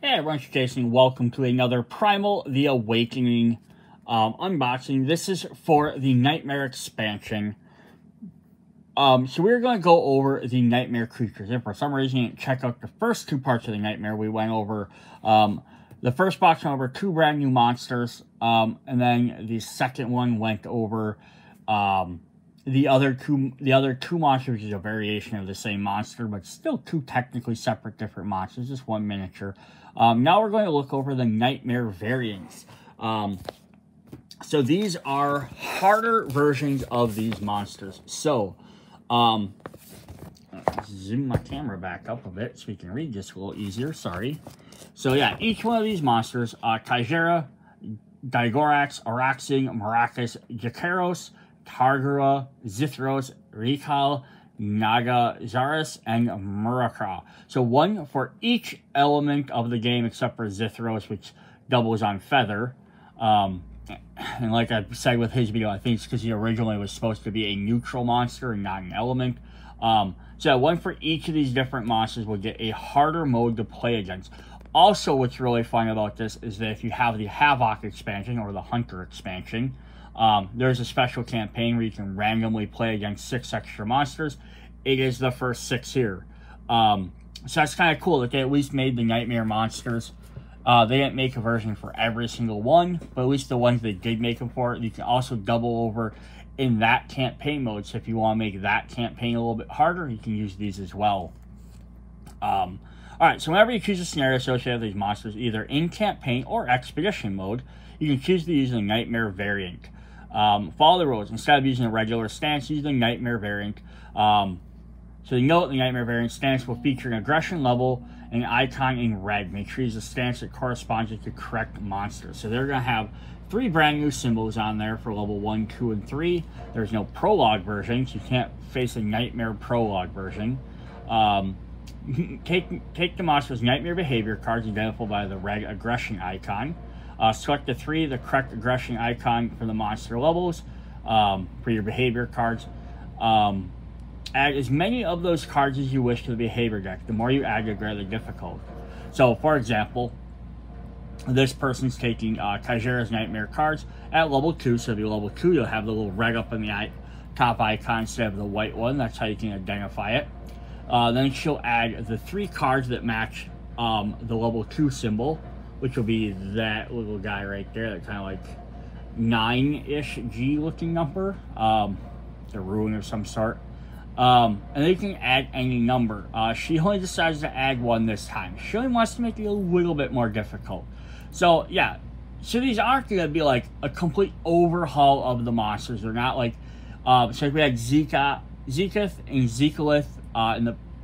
Hey everyone, it's Jason. Welcome to another Primal The Awakening unboxing. This is for the Nightmare Expansion. So we're going to go over the Nightmare creatures. If for some reason you didn't check out the first two parts of the Nightmare, we went over the first box went over two brand new monsters, and then the second one went over the other two monsters, which is a variation of the same monster, but still two technically separate different monsters, just one miniature. Now we're going to look over the Nightmare variants. So these are harder versions of these monsters. So, zoom my camera back up a bit so we can read this a little easier, sorry. So yeah, each one of these monsters, Kaijera, Digorax, Araxing, Maracas, Jakaros, Targura, Zithros, Rikal, Nagazaris, and Murakra. So one for each element of the game except for Zithros, which doubles on Feather. And like I said with his video, I think it's because he originally was supposed to be a neutral monster and not an element. So one for each of these different monsters will get a harder mode to play against. Also, what's really fun about this is that if you have the Havoc expansion or the Hunter expansion, there's a special campaign where you can randomly play against 6 extra monsters. It is the first 6 here. So that's kind of cool that they at least made the Nightmare monsters. They didn't make a version for every single one, but at least the ones they did make them for, you can also double over in that campaign mode. So if you want to make that campaign a little bit harder, you can use these as well. Alright, so whenever you choose a scenario associated with these monsters, either in campaign or expedition mode, you can choose to use the Nightmare variant. Follow the rules. Instead of using a regular stance, use the Nightmare variant. So you note the Nightmare variant stance will feature an aggression level and an icon in red. Make sure you use a stance that corresponds with the correct monster. So they're going to have 3 brand new symbols on there for level 1, 2, and 3. There's no prologue version, so you can't face a Nightmare prologue version. Take the monster's Nightmare behavior cards identified by the red aggression icon. Select the correct aggression icon for the monster levels for your behavior cards. Add as many of those cards as you wish to the behavior deck. The more you add, the greater the difficult. So, for example, this person's taking Kaijera's Nightmare cards at level 2. So if you're level 2, you'll have the little red up in the top icon instead of the white one. That's how you can identify it. Then she'll add the 3 cards that match the level 2 symbol, which will be that little guy right there, that kind of like 9-ish G looking number. The rune of some sort. And then you can add any number. She only decides to add 1 this time. She only wants to make it a little bit more difficult. So yeah, so these aren't going to be like a complete overhaul of the monsters. They're not like, so we had Zekith and Zekalith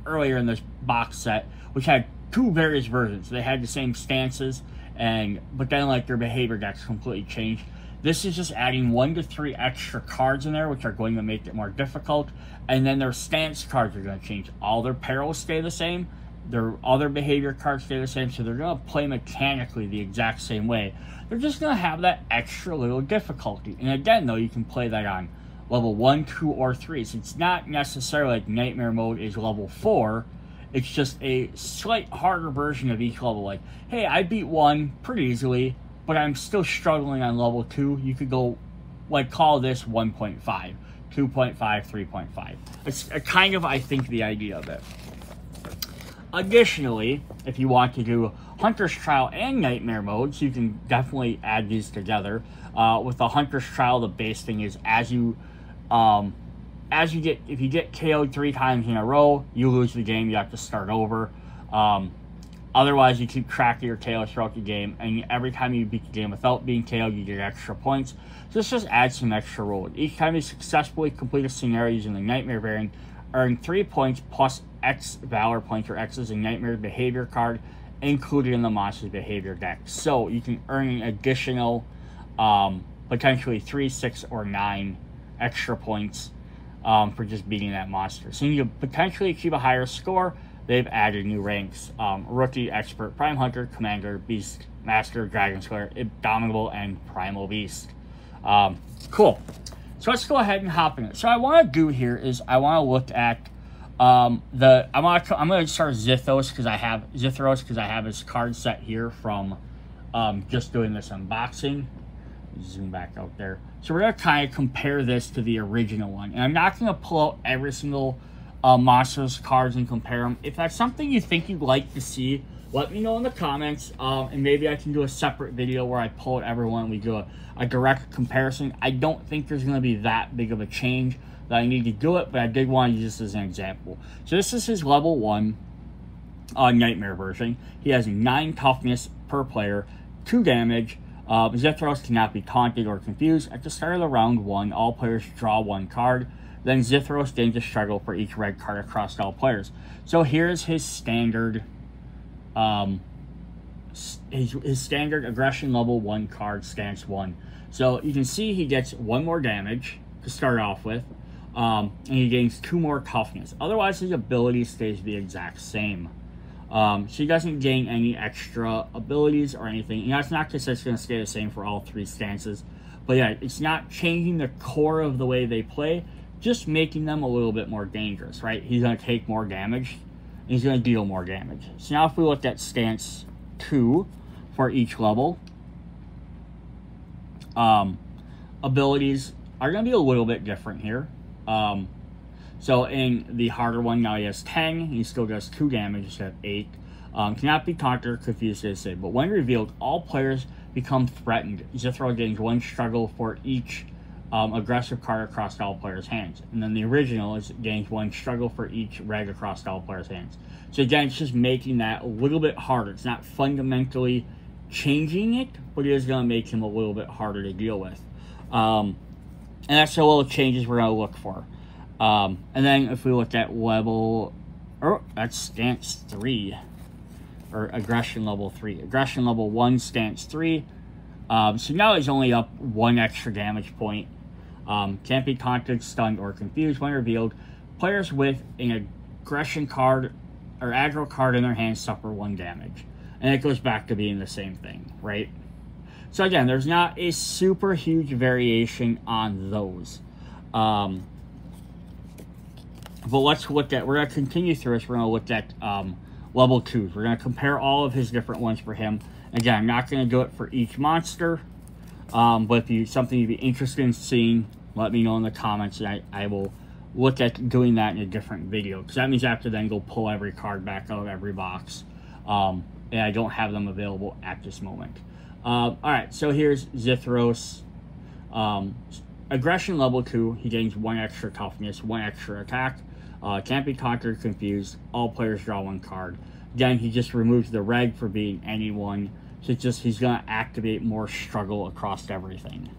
earlier in this box set, which had 2 various versions. They had the same stances, but then like their behavior decks completely changed. This is just adding 1 to 3 extra cards in there, which are going to make it more difficult. And then their stance cards are going to change. All their perils stay the same. Their other behavior cards stay the same. So they're going to play mechanically the exact same way. They're just going to have that extra little difficulty. And again, though, you can play that on level 1, 2, or 3. So it's not necessarily like Nightmare mode is level 4. It's just a slight harder version of each level. Like, hey, I beat 1 pretty easily, but I'm still struggling on level 2. You could go, like, call this 1.5, 2.5, 3.5. It's kind of, I think, the idea of it. Additionally, if you want to do Hunter's Trial and Nightmare modes, you can definitely add these together. With the Hunter's Trial, the base thing is if you get KO'd 3 times in a row, you lose the game. You have to start over. Otherwise, you keep track of your KOs throughout the game, and every time you beat the game without being KO'd, you get extra points. So this just adds some extra rolls. Each time you successfully complete a scenario using the Nightmare variant, earn 3 points plus X Valor points, or X is a Nightmare behavior card included in the monster's behavior deck. So you can earn an additional, potentially 3, 6, or 9 extra points for just beating that monster. So you can potentially achieve a higher score. They've added new ranks: Rookie, Expert, Prime Hunter, Commander, Beast, Master, Dragon Slayer, Indomitable, and Primal Beast. Cool. So let's go ahead and hop in it. So what I want to do here is I want to look at I'm gonna start Zithros because I have his card set here from just doing this unboxing. Zoom back out there. So we're gonna kind of compare this to the original one, and I'm not gonna pull out every single monsters cards and compare them. If that's something you think you'd like to see, let me know in the comments, and maybe I can do a separate video where I pull out everyone and we do a direct comparison. I don't think there's gonna be that big of a change that I need to do it, but I did want to use this as an example. So this is his level 1 Nightmare version. He has 9 toughness per player, 2 damage. Zithros cannot be taunted or confused. At the start of the round 1, all players draw 1 card. Then Zithros gains a struggle for each red card across all players. So here's his standard, his standard aggression level 1 card, stance 1. So you can see he gets 1 more damage to start off with. And he gains 2 more toughness. Otherwise, his ability stays the exact same. So he doesn't gain any extra abilities or anything. And that's not to say it's going to stay the same for all 3 stances. But yeah, it's not changing the core of the way they play, just making them a little bit more dangerous, right? He's going to take more damage, and he's going to deal more damage. So now if we look at stance 2 for each level, abilities are going to be a little bit different here. So in the harder one, now he has 10. He still does 2 damage instead of 8. Cannot be taunted or confused, as I say. But when revealed, all players become threatened. Zithro gains 1 struggle for each aggressive card across all players' hands. And then the original is gains 1 struggle for each reg across all players' hands. So again, it's just making that a little bit harder. It's not fundamentally changing it, but it is going to make him a little bit harder to deal with. And that's the little changes we're going to look for. And then if we look at level, that's stance 3, or aggression level 3. Aggression level 1, stance 3. So now he's only up 1 extra damage point. Can't be taunted, stunned, or confused when revealed. Players with an aggression card or aggro card in their hands suffer 1 damage. And it goes back to being the same thing, right? So again, there's not a super huge variation on those. But let's look at, we're going to continue through this. We're going to look at level 2s. We're going to compare all of his different ones for him. Again, I'm not going to do it for each monster. But if something you'd be interested in seeing, let me know in the comments, and I will look at doing that in a different video. Because that means I have to then go pull every card back out of every box. And I don't have them available at this moment. Alright, so here's Zithros. Aggression level 2, he gains 1 extra toughness, 1 extra attack. Can't be taunted or confused. All players draw 1 card. Again, he just removes the reg for being anyone. So it's just, he's going to activate more struggle across everything.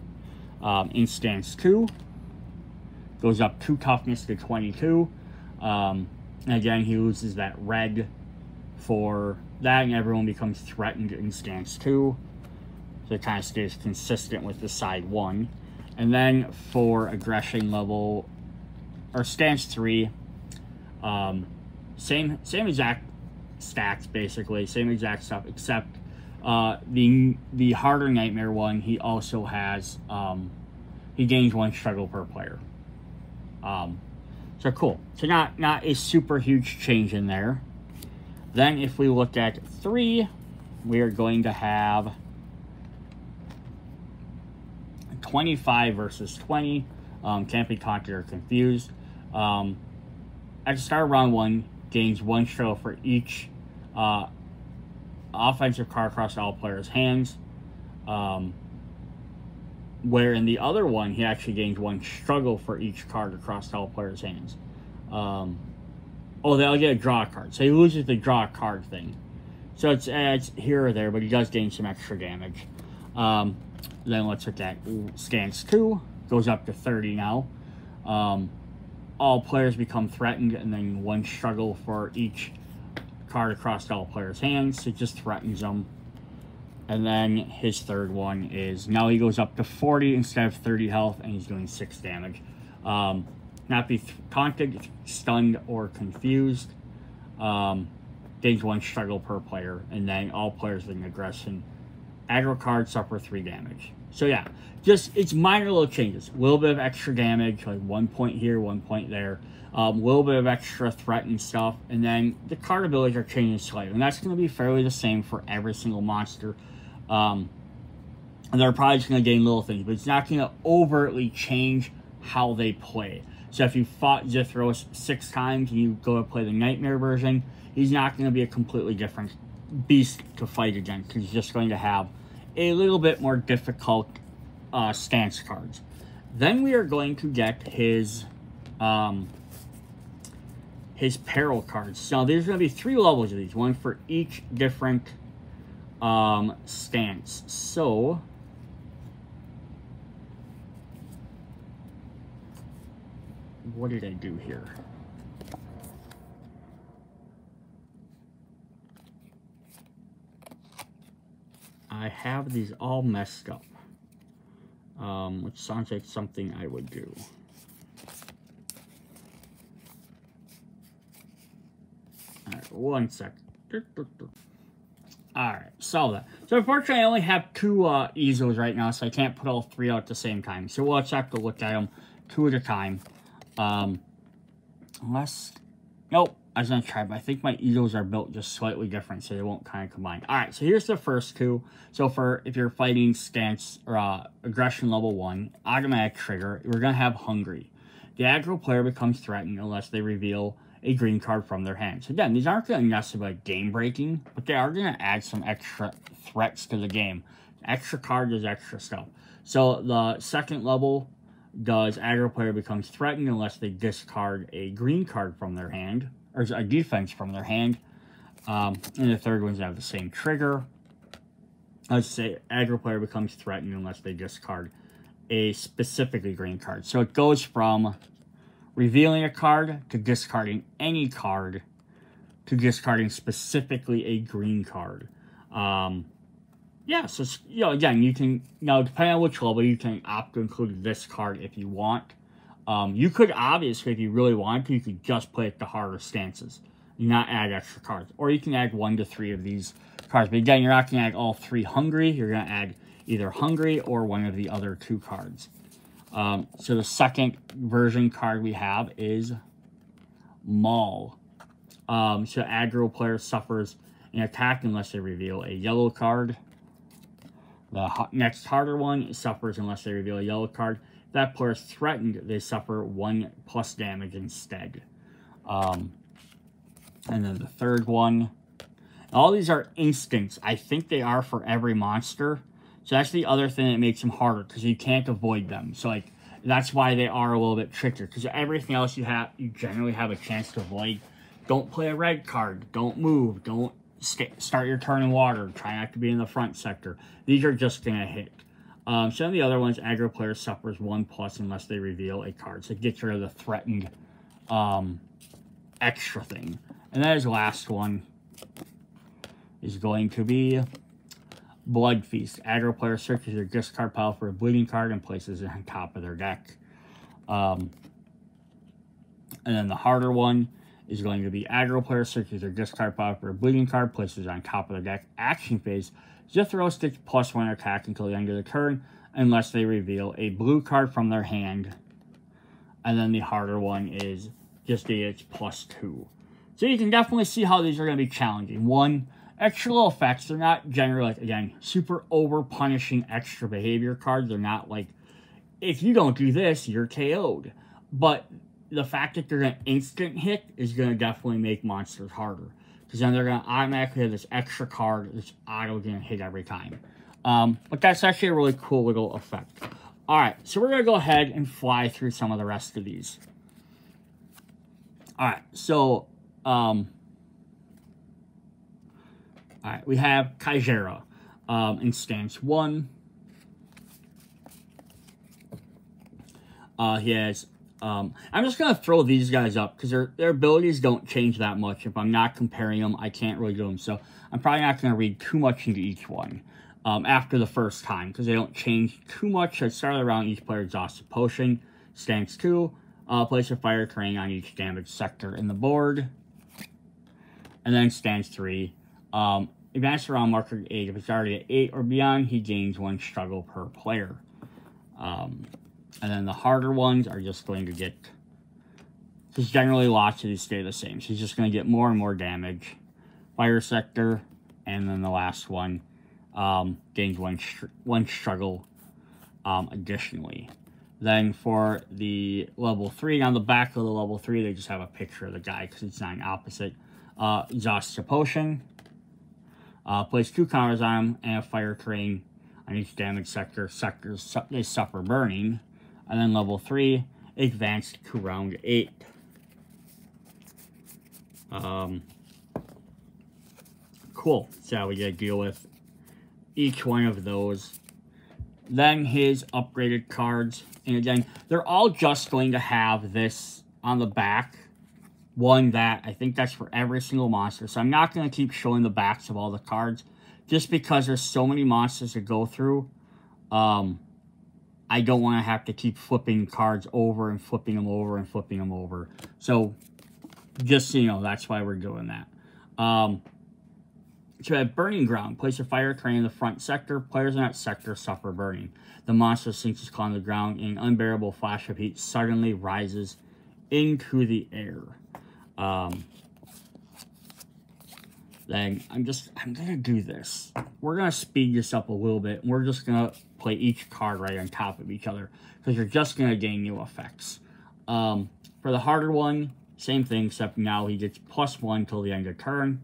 In stance 2, goes up 2 toughness to 22. And again, he loses that reg for that, and everyone becomes threatened in stance 2. So it kind of stays consistent with the side 1. And then for aggression level, or stance 3, same exact stats, basically, same exact stuff, except the harder nightmare one, he also has, he gains 1 struggle per player. So cool. So not a super huge change in there. Then if we look at 3, we are going to have 25 versus 20. Can't be taunted or confused. At the start of round 1, gains 1 struggle for each offensive card across all players' hands. Where in the other one, he actually gains 1 struggle for each card across all players' hands. Oh, they'll get a draw card. So he loses the draw card thing. So it's here or there, but he does gain some extra damage. Then let's look at stance 2. Goes up to 30 now. All players become threatened, and then 1 struggle for each card across all players' hands. It just threatens them. And then his third one is, now he goes up to 40 instead of 30 health, and he's doing 6 damage. Not be taunted, stunned, or confused. Gains 1 struggle per player, and then all players with an aggression aggro card suffer 3 damage. So yeah, just it's minor little changes. A little bit of extra damage, like 1 point here, 1 point there. A little bit of extra threat and stuff. And then the card abilities are changing slightly. And that's going to be fairly the same for every single monster. And they're probably just going to gain little things. But it's not going to overtly change how they play. So if you fought Zithros 6 times and you go to play the Nightmare version, he's not going to be a completely different beast to fight against. He's just going to have a little bit more difficult stance cards. Then we are going to get his peril cards. So there's going to be 3 levels of these, one for each different stance. So what did I do here? I have these all messed up, which sounds like something I would do. Alright, 1 sec. Alright, solve that. So unfortunately I only have 2 easels right now, so I can't put all 3 out at the same time. So we'll just have to look at them 2 at a time. Unless... Nope, I was going to try, but I think my eagles are built just slightly different, so they won't kind of combine. Alright, so here's the first 2. So for, if you're fighting stance, or aggression level 1, automatic trigger, we're going to have Hungry. The aggro player becomes threatened unless they reveal a green card from their hands. Again, these aren't going to necessarily be game-breaking, but they are going to add some extra threats to the game. Extra card is extra stuff. So the second level does aggro player becomes threatened unless they discard a green card from their hand, or a defense from their hand. And the third one's have the same trigger. Let's say aggro player becomes threatened unless they discard a specifically green card. So it goes from revealing a card to discarding any card to discarding specifically a green card. Yeah, so, you know, again, you can, now, depending on which level, you can opt to include this card if you want. You could, obviously, if you really want to, you could just play it the harder stances, and not add extra cards. Or you can add 1 to 3 of these cards. But again, you're not going to add all 3 Hungry. You're going to add either Hungry or one of the other 2 cards. So the second version card we have is Maul. So aggro player suffers an attack unless they reveal a yellow card. The next harder one suffers unless they reveal a yellow card. If that player is threatened, they suffer 1+ damage instead. And then the third one. All these are instants. I think they are for every monster. So that's the other thing that makes them harder, because you can't avoid them. So, like, that's why they are a little bit trickier, because everything else you generally have a chance to avoid. Don't play a red card. Don't move. Don't start your turn in water. Try not to be in the front sector. These are just going to hit. Some of the other ones, aggro player suffers 1+ unless they reveal a card. So it gets rid of the threatened extra thing. And that is the last one is going to be Blood Feast. Aggro player searches their discard pile for a bleeding card and places it on top of their deck. And then the harder one is going to be aggro player searches their discard pile for a bleeding card, places it on top of their deck. Action phase, Zithros takes +1 attack until the end of the turn, unless they reveal a blue card from their hand. And then the harder one is just it's +2. So you can definitely see how these are going to be challenging. 1, extra little effects. They're not generally, like, again, super over-punishing extra behavior cards. They're not like, if you don't do this, you're KO'd. But the fact that they're going to instant hit is going to definitely make monsters harder. Because then they're going to automatically have this extra card that's auto going to hit every time. But that's actually a really cool little effect. Alright, so we're going to go ahead and fly through some of the rest of these. Alright, so alright, we have Kaijera in stance 1. He has, I'm just going to throw these guys up because their abilities don't change that much. If I'm not comparing them, I can't really do them. So I'm probably not going to read too much into each one after the first time because they don't change too much. So it started around each player exhausts a potion. Stance 2, place a fire terrain on each damaged sector in the board. And then stance 3, advanced around marker 8. If it's already at 8 or beyond, he gains 1 struggle per player. And then the harder ones are just going to get, because generally lots of these stay the same. So he's just going to get more and more damage. Fire sector, and then the last one gains one struggle additionally. Then for the level 3, on the back of the level 3, they just have a picture of the guy because it's not an opposite. Exhaust a potion. Place 2 counters on him and a fire terrain on each damage sector. Sectors, they suffer burning. And then level 3, advanced to round 8. Cool. So we gotta deal with each one of those. Then his upgraded cards. And again, they're all just going to have this on the back. One that, I think that's for every single monster. So I'm not going to keep showing the backs of all the cards. Just because there's so many monsters to go through. I don't want to have to keep flipping cards over and flipping them over and flipping them over. So, just so you know, that's why we're doing that. So at Burning Ground, place a fire terrain in the front sector. Players in that sector suffer burning. The monster sinks his claw on the ground, and an unbearable flash of heat suddenly rises into the air. Then I'm gonna do this. We're gonna speed this up a little bit. We're just gonna play each card right on top of each other because you're just gonna gain new effects. For the harder one, same thing, except now he gets +1 till the end of turn.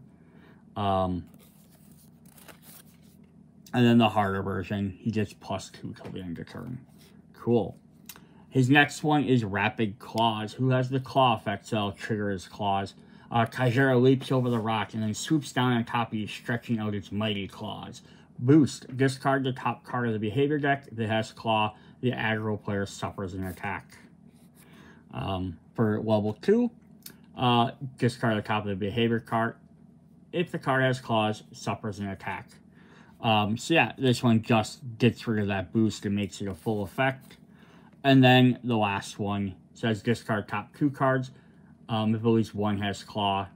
And then the harder version, he gets +2 till the end of turn. Cool. His next one is Rapid Claws. Who has the claw effect, so that'll trigger his claws. Kaijera leaps over the rock and then swoops down on top of you, stretching out its mighty claws. Boost. Discard the top card of the behavior deck. If it has claw, the aggro player suffers an attack. For level 2, discard the top of the behavior card. If the card has claws, suffers an attack. So yeah, this one just gets rid of that boost and makes it a full effect. And then the last one says discard top 2 cards. If at least one has claw,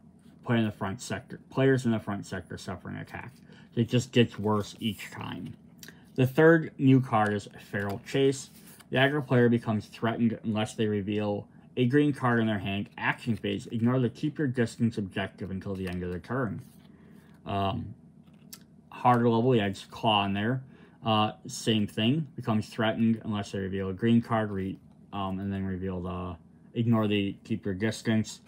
put in the front sector. Players in the front sector suffer an attack. It just gets worse each time. The third new card is Feral Chase. The aggro player becomes threatened unless they reveal a green card in their hand. Action phase. Ignore the keep your distance objective until the end of the turn. Harder level, he adds claw in there. Same thing. Becomes threatened unless they reveal a green card. And then reveal the ignore the keep your distance.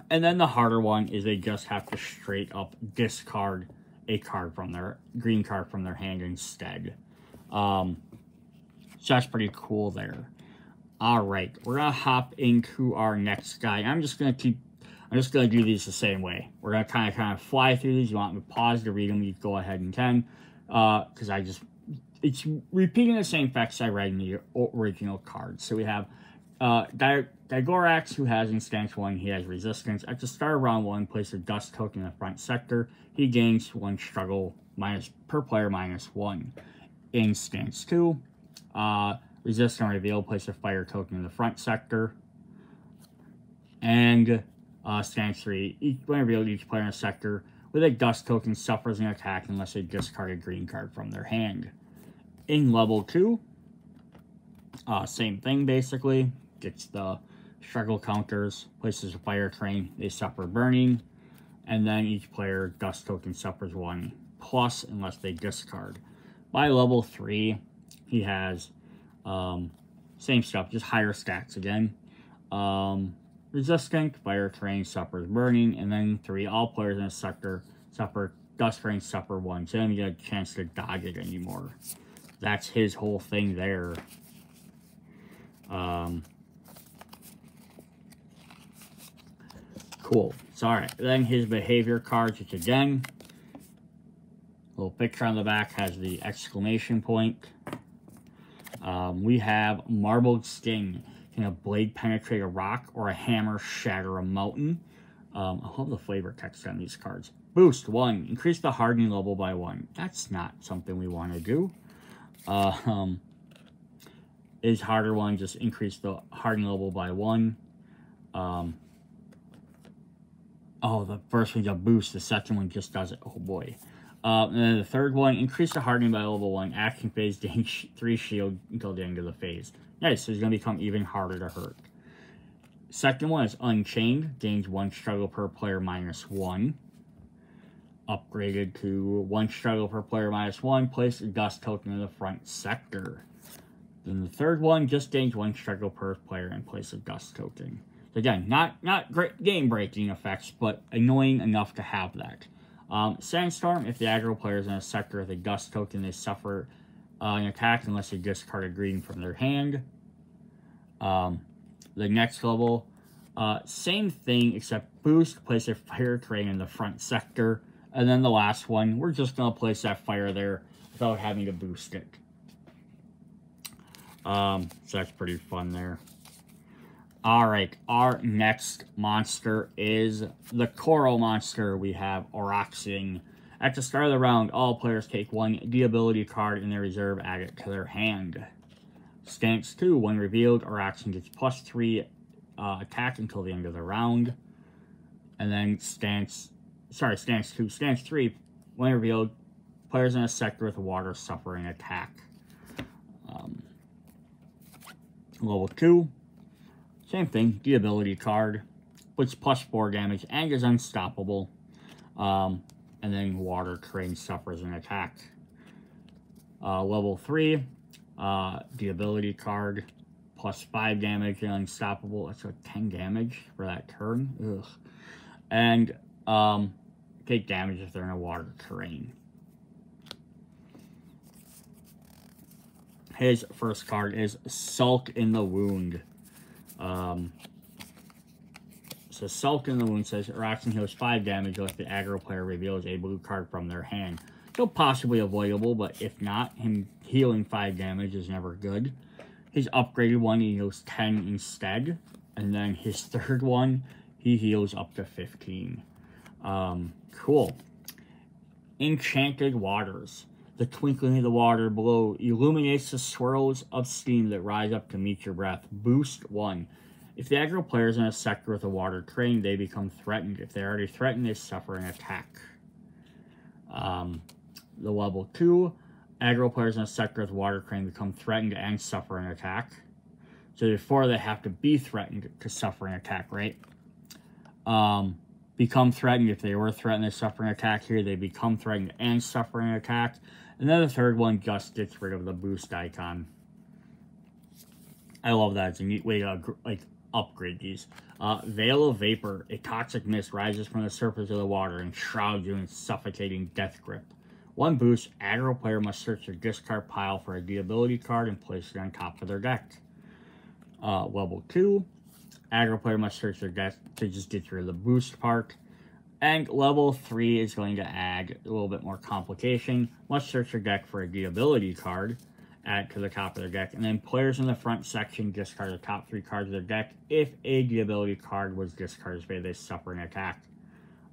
And then the harder one is they just have to straight up discard a card from their green card from their hand instead. So that's pretty cool there. Alright, we're gonna hop into our next guy. I'm just gonna do these the same way. We're gonna kind of fly through these. You want me to pause to read them, you go ahead and can. Because it's repeating the same effects I read in the original cards. So we have Digorax, who has Instance 1, he has Resistance. At the start of round 1, place a Dust token in the front sector. He gains 1 struggle per player -1. Instance 2, Resist and Reveal, place a Fire token in the front sector. And Stance 3, when revealed, each player in a sector with a Dust token suffers an attack unless they discard a green card from their hand. In level 2, same thing basically. Gets the struggle counters, places a fire train, they suffer burning, and then each player Dust token suffers 1+ unless they discard. By level 3, he has same stuff, just higher stats again. Resistant, fire train suffers burning, and then 3, all players in a sector suffer Dust train suffer 1, so they don't get a chance to dodge it anymore. That's his whole thing there. Cool. So, alright. Then his behavior cards, which again, little picture on the back has the exclamation point. We have Marbled Sting. Can a blade penetrate a rock or a hammer shatter a mountain? I love the flavor text on these cards. Boost 1. Increase the hardening level by 1. That's not something we want to do. Is harder one, just increase the hardening level by 1. Oh, the first one's a boost. The second one just does it. Oh, boy. And then the third one, increase the hardening by level 1. Action phase, gain 3 shield until the end of the phase. Nice, so it's going to become even harder to hurt. Second one is Unchained. Gains 1 struggle per player -1. Upgraded to 1 struggle per player -1. Place a dust token in the front sector. Then the third one just gains 1 struggle per player and place a dust token. So again, not great game-breaking effects, but annoying enough to have that. Sandstorm, if the aggro player is in a sector with a dust token, they suffer an attack unless they discard a green from their hand. The next level, same thing except boost, place a fire terrain in the front sector. And then the last one, we're just going to place that fire there without having to boost it. So that's pretty fun there. Alright, our next monster is the Coral monster. We have Oroxing. At the start of the round, all players take 1 D-ability card in their reserve, add it to their hand. Stance 2, when revealed, Oroxing gets +3 attack until the end of the round. And then Stance 2. Stance 3, when revealed, players in a sector with water suffer an attack. Level 2, same thing, the ability card, puts +4 damage and is unstoppable. And then water terrain suffers an attack. Level 3, the ability card, +5 damage and unstoppable. That's like 10 damage for that turn. Ugh. And take damage if they're in a water terrain. His first card is Sulk in the Wound. So Sulk in the Wound says Oroxing heals 5 damage if the aggro player reveals a blue card from their hand. Still possibly avoidable, but if not, him healing 5 damage is never good. His upgraded one, he heals 10 instead. And then his third one, he heals up to 15. Cool. Enchanted Waters. The twinkling of the water below illuminates the swirls of steam that rise up to meet your breath. Boost 1. If the aggro player is in a sector with a water terrain, they become threatened. If they're already threatened, they suffer an attack. The level 2, aggro players in a sector with water terrain become threatened and suffer an attack. So before they have to be threatened to suffer an attack, right? Become threatened. If they were threatened, they suffer an attack. Here, they become threatened and suffer an attack. And then the third one just gets rid of the boost icon. I love that. It's a neat way to upgrade these. Veil of Vapor. A toxic mist rises from the surface of the water and shrouds you in suffocating death grip. 1 boost. Aggro player must search their discard pile for a D-ability card and place it on top of their deck. Level 2. Aggro player must search their deck to just get rid of the boost part. And level 3 is going to add a little bit more complication. Must search your deck for a D-ability card, add it to the top of their deck, and then players in the front section discard the top 3 cards of their deck. If a D-ability card was discarded, they suffer an attack.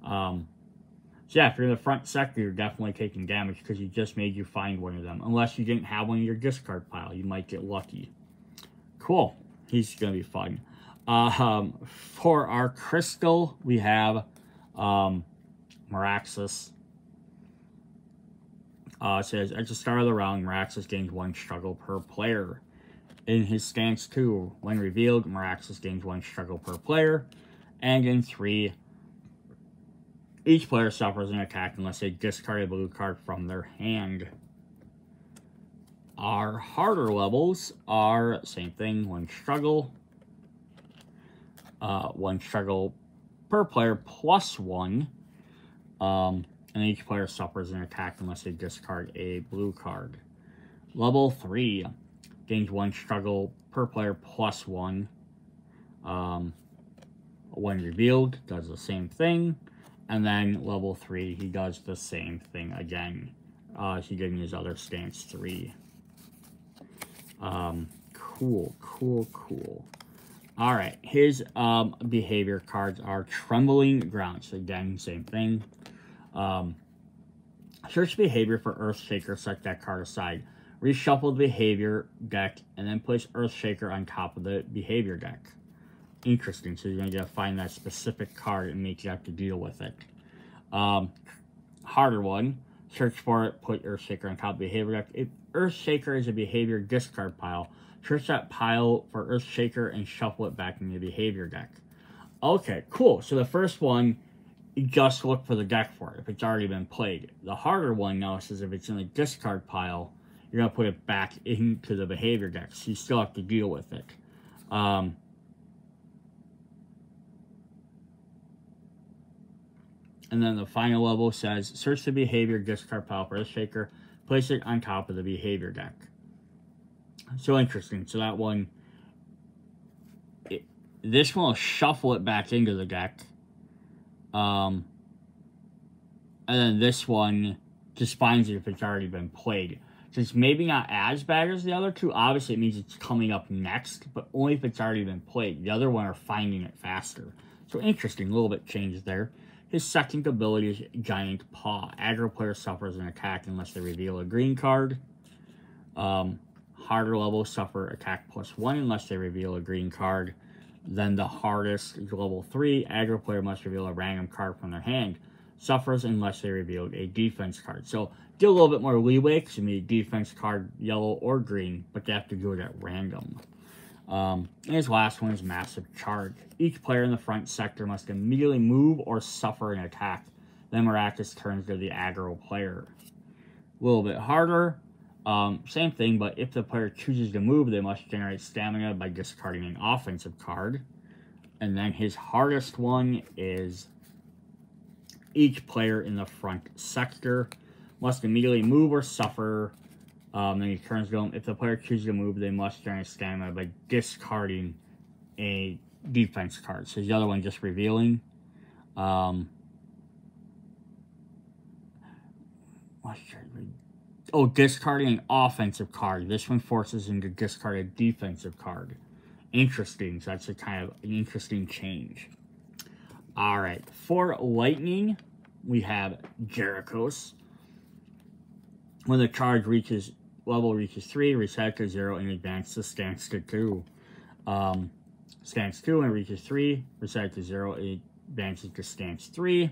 So yeah, if you're in the front sector, you're definitely taking damage because you just made you find one of them. Unless you didn't have one in your discard pile, you might get lucky. Cool. He's going to be fun. For our crystal, we have Meraxis. It says, at the start of the round, Meraxis gains 1 struggle per player. In his stance 2, when revealed, Meraxis gains 1 struggle per player. And in 3, each player suffers an attack unless they discard a blue card from their hand. Our harder levels are, same thing, 1 struggle. 1 struggle per player +1. And each player suffers an attack unless they discard a blue card. Level 3 gains 1 struggle per player +1. When revealed, does the same thing. And then level 3, he does the same thing again. He did in his other stance 3. Cool. Alright, his behavior cards are Trembling Ground. So again, same thing. Search behavior for Earthshaker, set that card aside. Reshuffle the behavior deck, and then place Earthshaker on top of the behavior deck. Interesting. So you're going to gotta find that specific card and make you have to deal with it. Harder one. Search for it. Put Earthshaker on top of the behavior deck. If Earthshaker is a behavior discard pile, search that pile for Earthshaker and shuffle it back in the behavior deck. Okay, cool. So the first one, you just look for the deck for it if it's already been played. The harder one now says if it's in the discard pile, you're going to put it back into the behavior deck. So you still have to deal with it. And then the final level says, search the behavior discard pile for Earthshaker, place it on top of the behavior deck. So interesting. So that one, this one will shuffle it back into the deck. And then this one just finds it if it's already been played. So it's maybe not as bad as the other two. Obviously, it means it's coming up next, but only if it's already been played. The other one are finding it faster. So interesting, a little bit changed there. His second ability is Giant Paw. Aggro player suffers an attack unless they reveal a green card. Harder level suffer attack +1 unless they reveal a green card. Then the hardest is level 3. Aggro player must reveal a random card from their hand. Suffers unless they revealed a defense card. So do a little bit more leeway because you need a defense card, yellow or green, but they have to do it at random. And his last one is Massive Charge. Each player in the front sector must immediately move or suffer an attack. Then miraculous turns to the aggro player. A little bit harder. Same thing, but if the player chooses to move, they must generate stamina by discarding an offensive card. And then his hardest one is each player in the front sector must immediately move or suffer. Then he turns to them. If the player chooses to move, they must generate stamina by discarding a defense card. So the other one just revealing. Discarding an offensive card. This one forces him to discard a defensive card. Interesting. So that's a kind of an interesting change. Alright. For Lightning, we have Jerichos. When the charge level reaches 3, reset to 0 and advance to stance to 2. Stance 2 when it reaches 3, reset to 0, it advances to stance 3.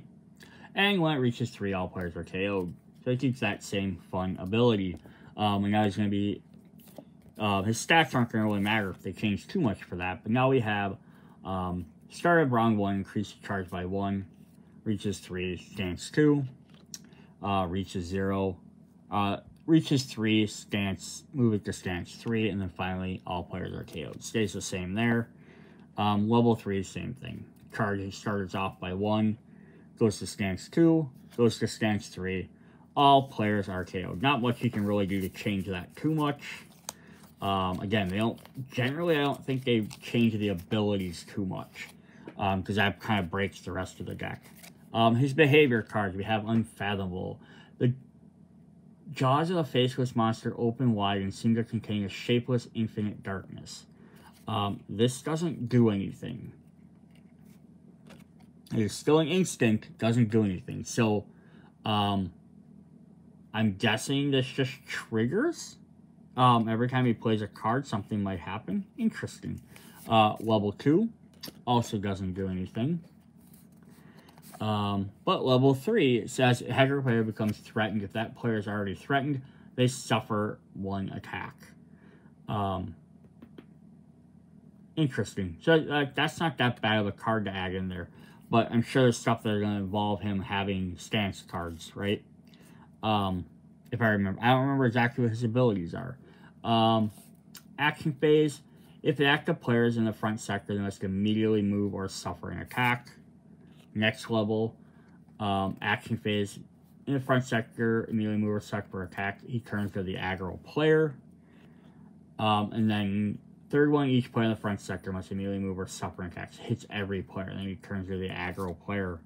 And when it reaches 3, all players are KO'd. So it keeps that same fun ability. And now he's going to be... his stats aren't going to really matter if they change too much for that. But now we have... start at round 1, increase the charge by 1. Reaches 3, stance 2. Reaches 0. Reaches 3, stance... Move it to stance 3. And then finally, all players are KO'd. Stays the same there. Level 3, same thing. Charge starts off by 1. Goes to stance 2. Goes to stance 3. All players are KO'd. Not much you can really do to change that too much. Again, they don't... Generally, I don't think they change the abilities too much. Because that kind of breaks the rest of the deck. His behavior cards, we have Unfathomable. The jaws of the faceless monster open wide and seem to contain a shapeless infinite darkness. This doesn't do anything. It is still an instinct, doesn't do anything. So, I'm guessing this just triggers. Every time he plays a card, something might happen. Interesting. Level 2 also doesn't do anything. But level 3 it says aggro player becomes threatened. If that player is already threatened, they suffer 1 attack. Interesting. So that's not that bad of a card to add in there. But I'm sure there's stuff that are going to involve him having stance cards, right? If I remember. I don't remember exactly what his abilities are. Action phase. If the active player is in the front sector, they must immediately move or suffer an attack. Next level. Action phase. In the front sector, immediately move or suffer an attack. He turns to the aggro player. And then third one, each player in the front sector must immediately move or suffer an attack. Hits every player. And then he turns to the aggro player.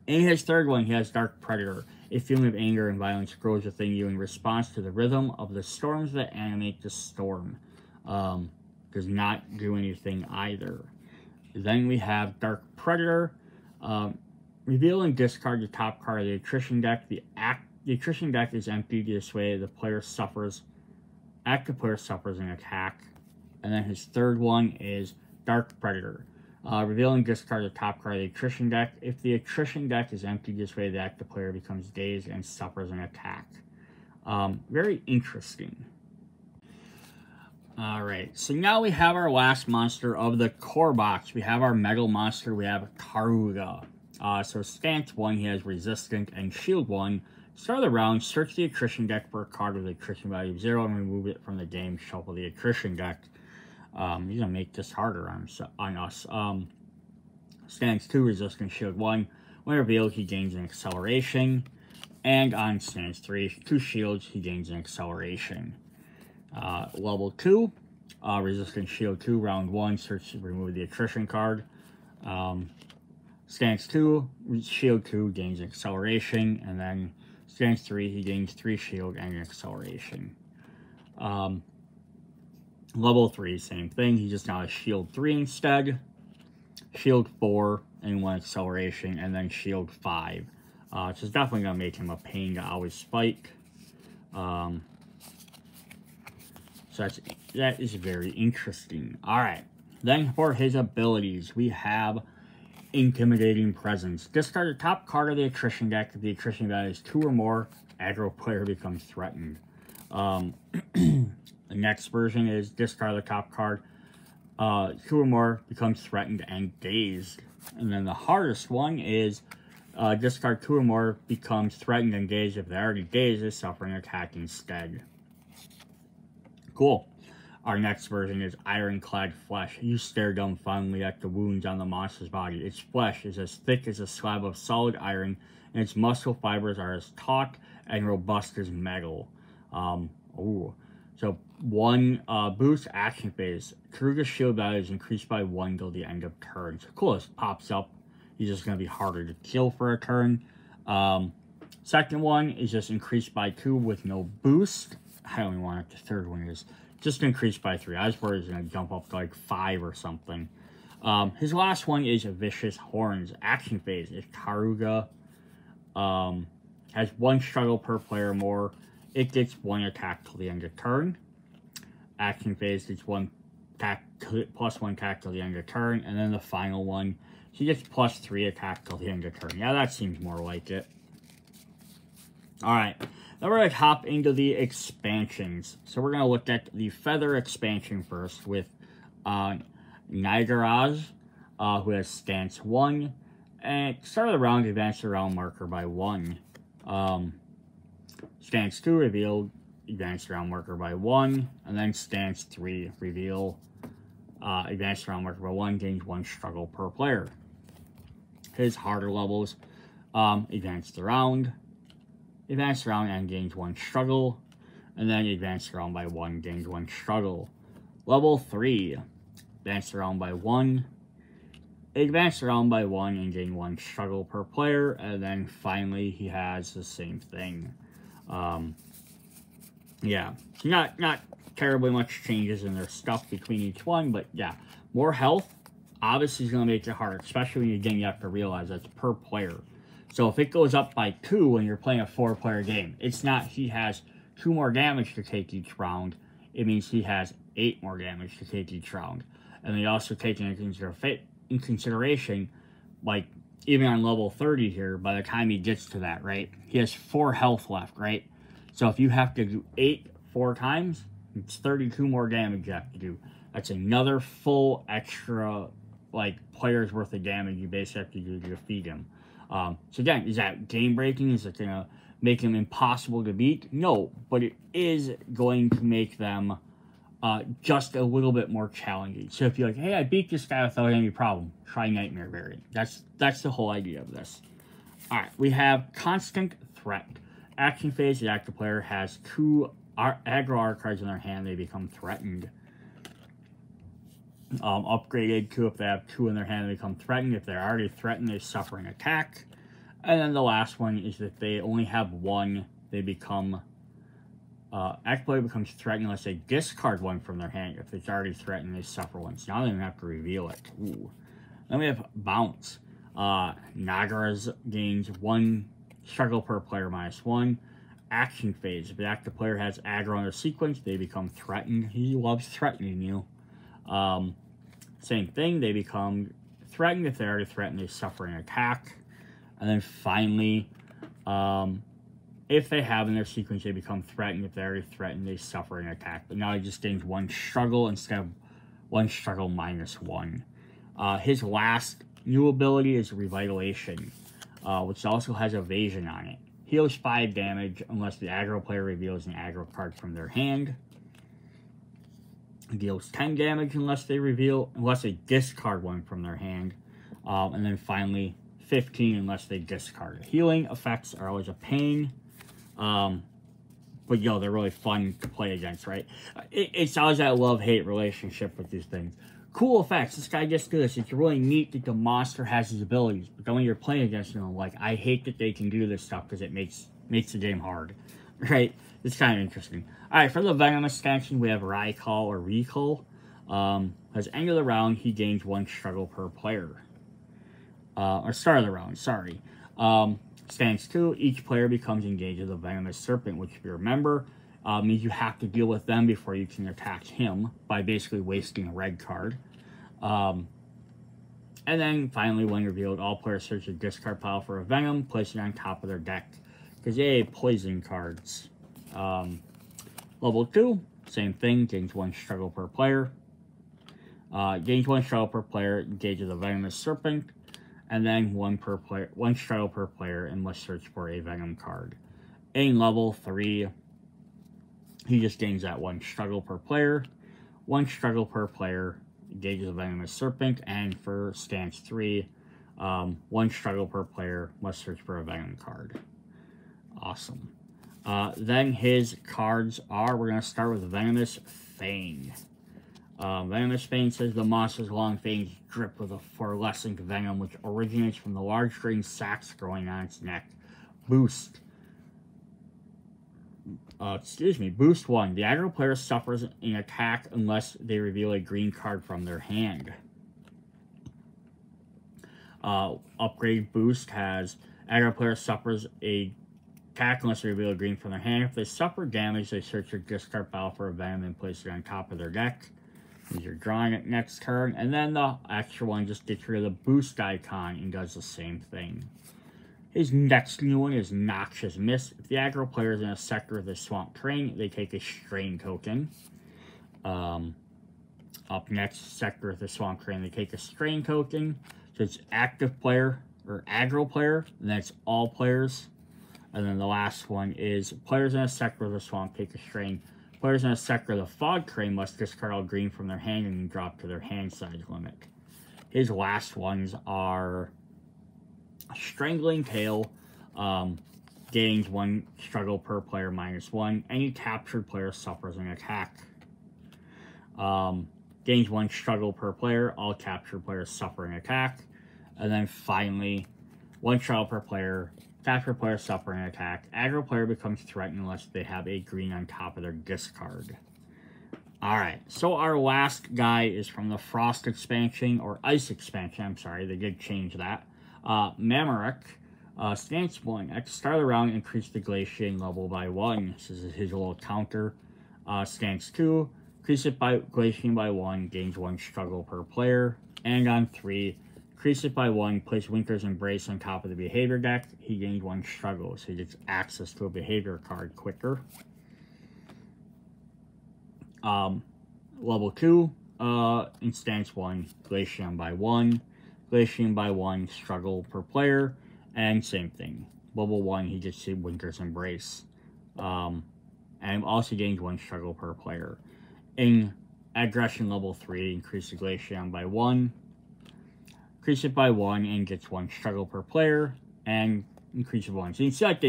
In his third one, he has Dark Predator. A feeling of anger and violence grows within you in response to the rhythm of the storms that animate the storm. Does not do anything either. Then we have Dark Predator. Reveal and discard the top card of the attrition deck. The attrition deck is empty. This way, the player suffers. Active player suffers an attack. And then his third one is Dark Predator. Reveal and discard the top card of the attrition deck. If the attrition deck is empty this way, the active player becomes dazed and suffers an attack. Very interesting. Alright, so now we have our last monster of the core box. We have our Metal Monster. We have Karuga. So stance 1, he has Resistant and Shield 1. Start of the round, search the attrition deck for a card with an attrition value of 0 and remove it from the game. Shuffle the attrition deck. He's going to make this harder on us. Stance 2, Resistant, Shield 1. When revealed, he gains an acceleration. And on stance 3, 2 shields, he gains an acceleration. Level 2, Resistant, Shield 2, round 1, search to remove the attrition card. Stance 2, Shield 2 gains an acceleration, and then stance 3, he gains 3 shield and an acceleration. Level 3, same thing, he just now has Shield 3 instead, Shield 4, and 1 acceleration, and then Shield 5. Which is definitely going to make him a pain to always spike. So that is very interesting. Alright, then for his abilities, we have Intimidating Presence. Discard the top card of the attrition deck. If the attrition value is 2 or more, aggro player becomes threatened. The next version is discard the top card. 2 or more becomes threatened and dazed. And then the hardest one is discard 2 or more becomes threatened and dazed. If they're already dazed, they suffer an attack instead. Cool. Our next version is Ironclad Flesh. You stare dumbfoundedly at the wounds on the monster's body. Its flesh is as thick as a slab of solid iron, and its muscle fibers are as taut and robust as metal. So 1 boost action phase. Karuga's shield value is increased by 1 till the end of turn. So cool, this pops up. He's just going to be harder to kill for a turn. Second one is just increased by 2 with no boost. I don't even want it. The third one is just increased by 3. I was worried it's going to jump up to like 5 or something. His last one is Vicious Horns. Action phase. If Karuga has 1 struggle per player or more, it gets 1 attack till the end of turn. Action phase gets 1 attack plus 1 attack till the end of turn. And then the final one, he gets plus 3 attack till the end of turn. Yeah, that seems more like it. Alright, then we're going to hop into the expansions. So we're going to look at the Feather expansion first with Nagaraz, who has stance 1. And start of the round, advance the round marker by 1. Stance 2, reveal, advance the round marker by 1. And then stance 3, reveal, advance the round marker by 1, gains 1 struggle per player. His harder levels, advance the round and gains 1 struggle, and then advance the round by 1, gains 1 struggle. Level 3, advance the round by 1, advance the round by 1 and gain 1 struggle per player, and then finally he has the same thing. Yeah, so not terribly much changes in their stuff between each one, but yeah, more health obviously is going to make it hard, especially when you have to realize that's per player. So if it goes up by 2 when you're playing a 4-player game, it's not he has 2 more damage to take each round. It means he has 8 more damage to take each round. And they also take in consideration, like, even on level 30 here, by the time he gets to that, right, he has 4 health left, right? So if you have to do 8 4 times, it's 32 more damage you have to do. That's another full extra, like, player's worth of damage you basically have to do to defeat him. So again, is that game breaking? Is it going to make him impossible to beat? No, but it is going to make them just a little bit more challenging. So if you're like, hey, I beat this guy without any problem, try Nightmare Variant. That's the whole idea of this. Alright, we have Constant Threat. Action phase, the active player has 2 aggro art cards in their hand, they become threatened. Upgraded to if they have 2 in their hand, they become threatened. If they're already threatened, they suffer an attack. And then the last one is that they only have 1, they become active player becomes threatened unless they discard 1 from their hand. If it's already threatened, they suffer 1. So now they don't have to reveal it. Ooh. Then we have Bounce. Nagaraz gains 1 struggle per player -1. Action phase. If the active player has aggro on their sequence, they become threatened. He loves threatening you. Same thing, they become threatened. If they already threatened, they suffer an attack. And then finally, if they have in their sequence, they become threatened. If they already threatened, they suffer an attack. But now he just gains 1 struggle instead of 1 struggle minus 1. His last new ability is Revitalization, which also has Evasion on it. Heals 5 damage unless the aggro player reveals an aggro card from their hand. Deals 10 damage unless they discard one from their hand. And then finally, 15 unless they discard. Healing effects are always a pain. But yo, they're really fun to play against, right? It's always that love-hate relationship with these things. Cool effects. This guy gets this. It's really neat that the monster has his abilities. But then when you're playing against them, like, I hate that they can do this stuff because it makes the game hard. Right? It's kind of interesting. Alright, for the Venom Expansion, we have Recall. As end of the round, he gains 1 struggle per player. Or start of the round, sorry. Stance 2, each player becomes engaged with a Venomous Serpent, which, if you remember, means you have to deal with them before you can attack him by basically wasting a red card. And then, finally, when revealed, all players search the discard pile for a Venom, place it on top of their deck. Because they poison cards. Level 2, same thing, gains 1 struggle per player. Gains 1 struggle per player, engages a Venomous Serpent. And then 1 struggle per player, and must search for a Venom card. In level 3, he just gains that 1 struggle per player. 1 struggle per player, engages a Venomous Serpent. And for stance 3, 1 struggle per player, must search for a Venom card. Awesome. Then his cards are, we're going to start with Venomous Fang. Venomous Fang says the monster's long fangs drip with a fluorescent venom which originates from the large green sacs growing on its neck. Boost. Boost 1. The aggro player suffers an attack unless they reveal a green card from their hand. Upgrade Boost has aggro player suffers a attack unless they reveal a green from their hand. If they suffer damage, they search their discard pile for a Venom and place it on top of their deck. You're drawing it next turn, and then the extra one just gets rid of the boost icon and does the same thing. His next new one is Noxious Mist. If the aggro player is in a sector of the swamp terrain, they take a strain token. Up next, sector of the swamp terrain, they take a strain token. So it's active player, or aggro player, and that's all players. And then the last one is players in a sector of the swamp take a strain. Players in a sector of the fog terrain must discard all green from their hand and drop to their hand size limit. His last ones are Strangling Tail, gains 1 struggle per player minus 1. Any captured player suffers an attack. Gains 1 struggle per player. All captured players suffer an attack. And then finally, 1 struggle per player. Captured player suffer an attack. Aggro player becomes threatened unless they have a green on top of their discard. Alright, so our last guy is from the Frost expansion, or Ice expansion, I'm sorry, they did change that. Mamarek, stance 1. At the start of the round, increase the Glaciating level by 1. This is his little counter. Stance 2, increase it by Glaciating by 1, gains 1 struggle per player. And on 3, increase it by 1, place Winter's Embrace on top of the behavior deck. He gains 1 struggle, so he gets access to a behavior card quicker. Level 2, in stance 1, Glacian by 1. Glacian by 1, struggle per player. And same thing. Level 1, he gets to Winter's Embrace. And also gains 1 struggle per player. In Aggression level 3, increase the Glacian by 1. Increase it by 1 and gets 1 struggle per player, and increase it by 1. So you see, like,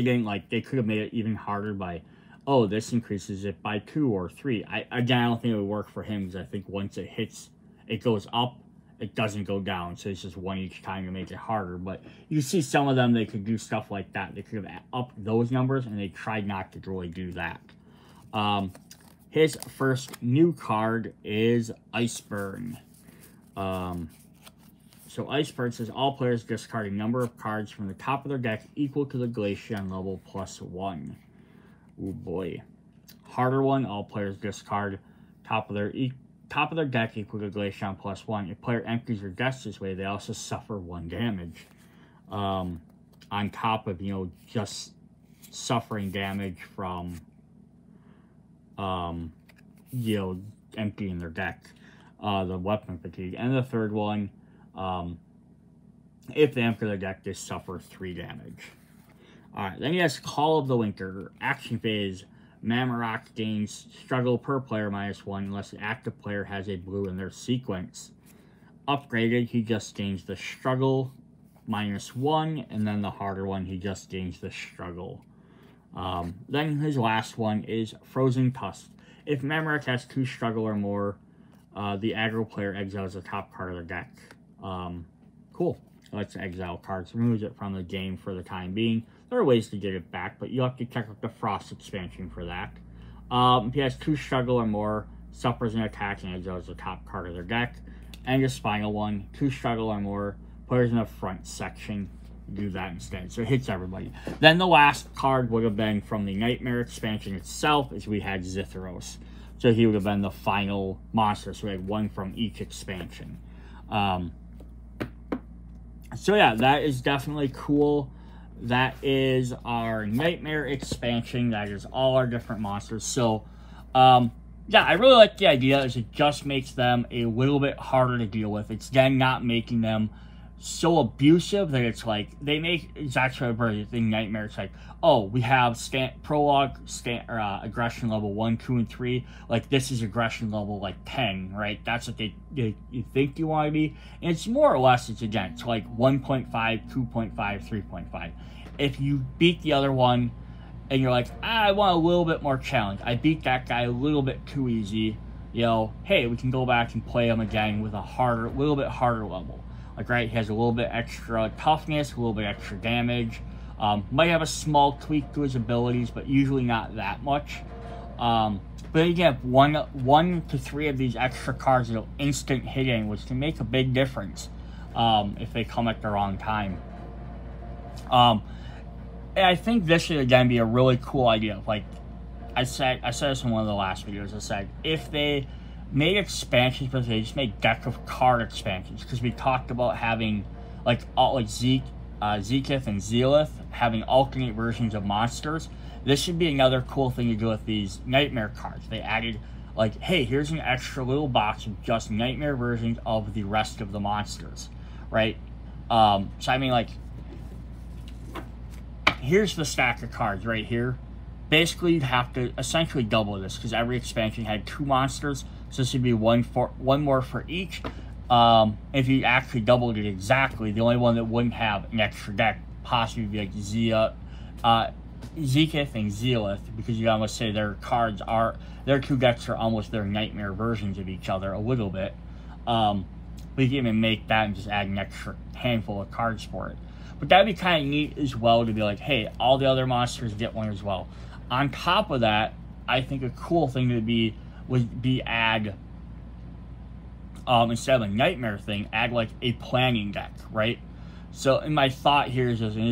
they could have made it even harder by, oh, this increases it by 2 or 3. I don't think it would work for him, because I think once it hits, it goes up, it doesn't go down. So it's just 1 each time to make it harder. But you see some of them, they could do stuff like that. They could have upped those numbers, and they tried not to really do that. His first new card is Iceburn. So Iceburn says all players discard a number of cards from the top of their deck equal to the Glacian level plus 1. Ooh boy. Harder one, all players discard top of their top of their deck equal to Glaceon +1. If player empties their deck this way, they also suffer 1 damage. On top of, just suffering damage from, emptying their deck. The weapon fatigue. And the third one, if they empty their deck, they suffer 3 damage. Alright, then he has Call of the Winter. Action phase. Mamarok gains struggle per player -1 unless the active player has a blue in their sequence. Upgraded, he just gains the struggle -1, and then the harder one, he just gains the struggle. Then his last one is Frozen Tusk. If Mamarok has 2 struggle or more, the aggro player exiles the top card of their deck. Cool. So let's exile cards. Removes it from the game for the time being. There are ways to get it back, but you have to check out the Frost expansion for that. If he has 2 struggle or more, suffers an attack and exiles the top card of their deck. And his final one, 2 struggle or more, players in the front section do that instead. So it hits everybody. Then the last card would have been from the Nightmare expansion itself, as we had Zithros. So he would have been the final monster. So we had 1 from each expansion. So yeah, that is definitely cool. That is our Nightmare expansion. That is all our different monsters. So, yeah, I really like the idea, is it just makes them a little bit harder to deal with. It's then not making them so abusive that it's like, they make, it's actually a thing, Nightmare. It's like, oh, we have aggression level 1, 2, and 3. Like, this is aggression level, like, 10, right? That's what you think you want to be. And it's more or less, it's like 1.5, 2.5, 3.5. If you beat the other one, and you're like, I want a little bit more challenge. I beat that guy a little bit too easy. Hey, we can go back and play him again with a little bit harder level. Like, right, he has a little bit extra toughness, a little bit extra damage. Might have a small tweak to his abilities, but usually not that much. But again, 1 to 3 of these extra cards that'll instant hit in, which can make a big difference if they come at the wrong time. And I think this should again be a really cool idea. Like I said this in one of the last videos. I said if they made expansions, but they just made deck of card expansions, because we talked about having like Zekith and Zealith having alternate versions of monsters. This should be another cool thing to do with these Nightmare cards. They added like, hey, here's an extra little box of just Nightmare versions of the rest of the monsters, right? So I mean, like, here's the stack of cards right here. Basically, you'd have to essentially double this, because every expansion had 2 monsters, so this would be one more for each. If you actually doubled it exactly, the only one that wouldn't have an extra deck possibly would be like Zekith and Zealith, because you almost say their 2 decks are almost their Nightmare versions of each other a little bit. But you can even make that and just add an extra handful of cards for it. But that'd be kind of neat as well, to be like, hey, all the other monsters get one as well. On top of that, I think a cool thing would be add, instead of a Nightmare thing, add like a planning deck, right? So, and my thought here is this, and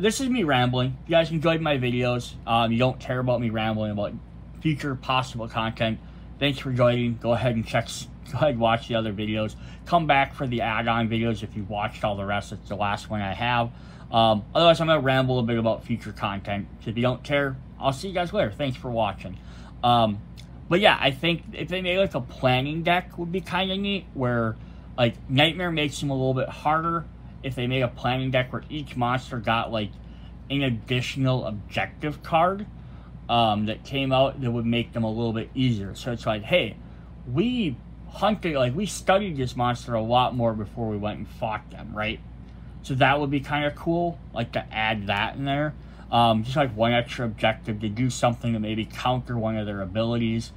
this is me rambling. If you guys enjoyed my videos, you don't care about me rambling about future possible content, thanks for joining. Go ahead and watch the other videos. Come back for the add-on videos if you've watched all the rest. It's the last one I have. Otherwise, I'm going to ramble a bit about future content. So if you don't care, I'll see you guys later. Thanks for watching. But yeah, I think if they made like a planning deck, would be kind of neat, where like Nightmare makes them a little bit harder. If they made a planning deck where each monster got like an additional objective card that came out, that would make them a little bit easier. So it's like, hey, we studied this monster a lot more before we went and fought them, right? So that would be kind of cool, like to add that in there. Just like one extra objective to do something to maybe counter one of their abilities.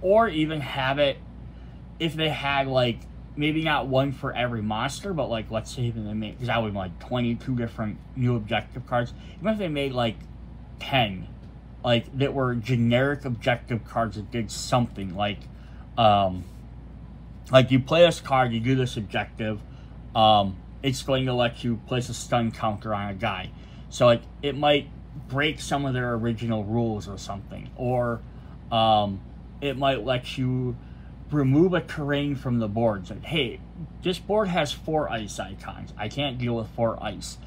Or even have it, if they had like, maybe not one for every monster, but like, let's say even they made, because that would be like 22 different new objective cards. Even if they made like 10, like that were generic objective cards that did something, like you play this card, you do this objective, it's going to let you place a stun counter on a guy. So like, it might break some of their original rules or something, or it might let you remove a terrain from the board. It's like, hey, this board has 4 ice icons. I can't deal with 4 ice.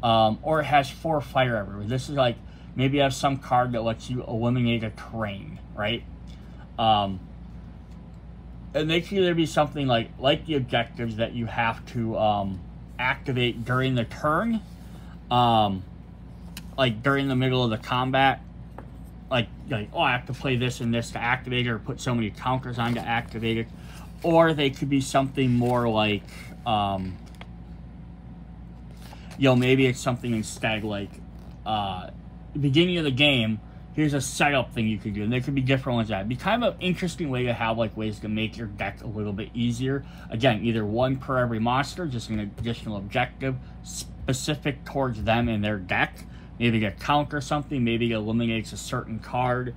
Or it has 4 fire everywhere. This is like, maybe you have some card that lets you eliminate a terrain, right? And they could either be something like the objectives that you have to activate during the turn, like during the middle of the combat, like oh, I have to play this and this to activate it, or put so many counters on to activate it. Or they could be something more like, maybe it's something instead like, the beginning of the game, here's a setup thing you could do, and there could be different ones. That'd be kind of an interesting way to have like ways to make your deck a little bit easier. Again, either 1 per every monster, just an additional objective specific towards them and their deck. Maybe a counter something, maybe it eliminates a certain card.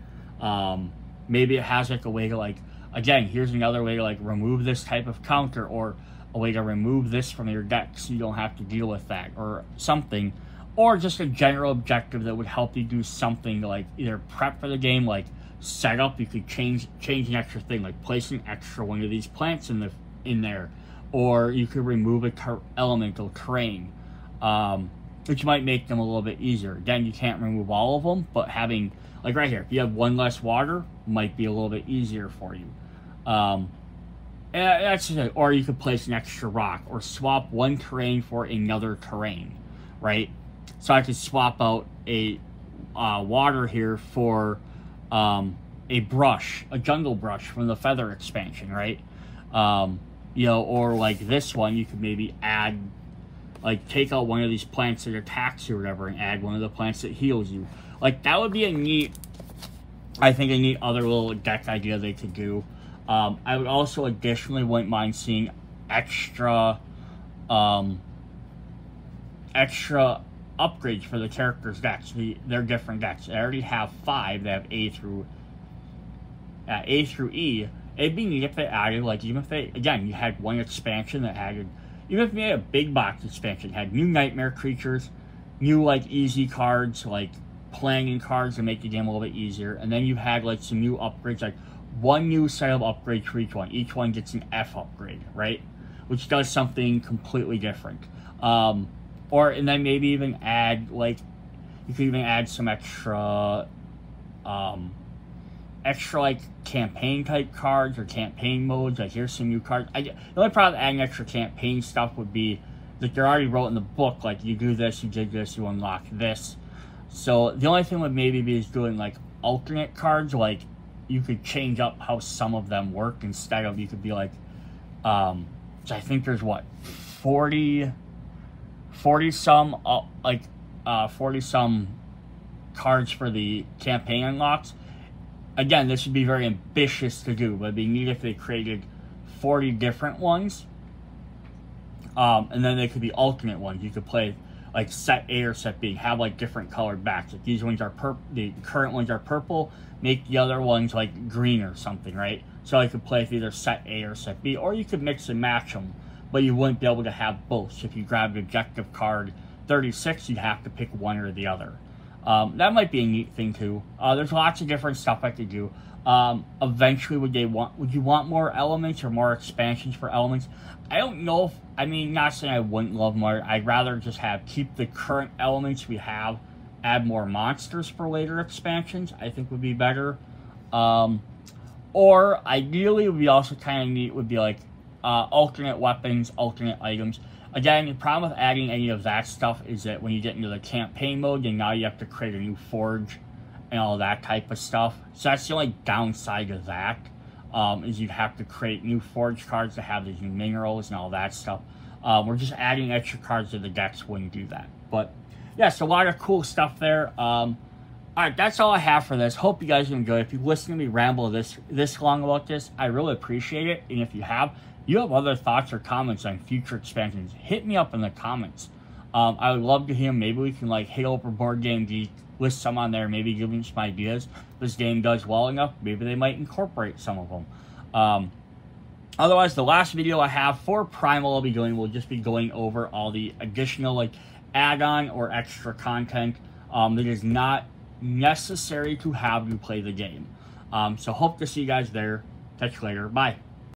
Maybe it has like a way to like, again, here's another way to like remove this type of counter, or a way to remove this from your deck so you don't have to deal with that, or something. Or just a general objective that would help you do something to like either prep for the game, like setup. You could change an extra thing, like place an extra one of these plants in there, or you could remove a elemental terrain, which might make them a little bit easier. Again, you can't remove all of them, but having, like right here, if you have 1 less water, might be a little bit easier for you. And that's just it. Or you could place an extra rock, or swap 1 terrain for another terrain, right? So I could swap out a water here for a brush, a jungle brush from the feather expansion, right? Or like this one, you could maybe add, like take out one of these plants that attacks you or whatever, and add one of the plants that heals you. Like that would be a neat other little deck idea they could do. I would also additionally wouldn't mind seeing extra upgrades for the characters' decks, their different decks. I already have 5 that have A through E. It'd be neat if they added, like, even if they, again, you had 1 expansion that added, even if you had a big box expansion, had new nightmare creatures, new, like, easy cards, like, planning cards to make the game a little bit easier, and then you had, like, some new upgrades, like, 1 new set of upgrades for each one. Each one gets an F upgrade, right? Which does something completely different. And then maybe even add, like, you could even add some extra, like, campaign type cards or campaign modes. Like, here's some new cards. The only problem with adding extra campaign stuff would be that they're already wrote in the book, like, you do this, you did this, you unlock this. So the only thing would maybe be is doing, like, alternate cards. Like, you could change up how some of them work instead of, you could be like, so I think there's what, 40 some cards for the campaign unlocks. Again, this would be very ambitious to do, but it'd be neat if they created 40 different ones. And then they could be alternate ones. You could play like set A or set B, have like different colored backs. Like these ones are the current ones are purple, make the other ones like green or something, right? So I could play with either set A or set B, or you could mix and match them. But you wouldn't be able to have both. So if you grabbed objective card 36, you'd have to pick one or the other. That might be a neat thing too. There's lots of different stuff I could do. Eventually, would you want more elements or more expansions for elements? I don't know if, not saying I wouldn't love more. I'd rather just keep the current elements we have, add more monsters for later expansions. I think would be better. Or ideally, would be also kind of neat, would be like, alternate weapons, alternate items. Again, the problem with adding any of that stuff is that when you get into the campaign mode, then now you have to create a new forge and all that type of stuff. So that's the only downside of that, is you'd have to create new forge cards to have these new minerals and all that stuff. We're just adding extra cards to the decks wouldn't do that. But yes, a lot of cool stuff there. Alright, that's all I have for this. Hope you guys enjoyed. If you listen to me ramble this long about this, I really appreciate it. And if you have other thoughts or comments on future expansions, hit me up in the comments. I would love to hear. Maybe we can like hit over Board Game Geek, list some on there, maybe give me some ideas. If this game does well enough, maybe they might incorporate some of them. Otherwise, the last video I have for Primal will just be going over all the additional like add-on or extra content that is not necessary to have you play the game. So hope to see you guys there. Catch you later. Bye.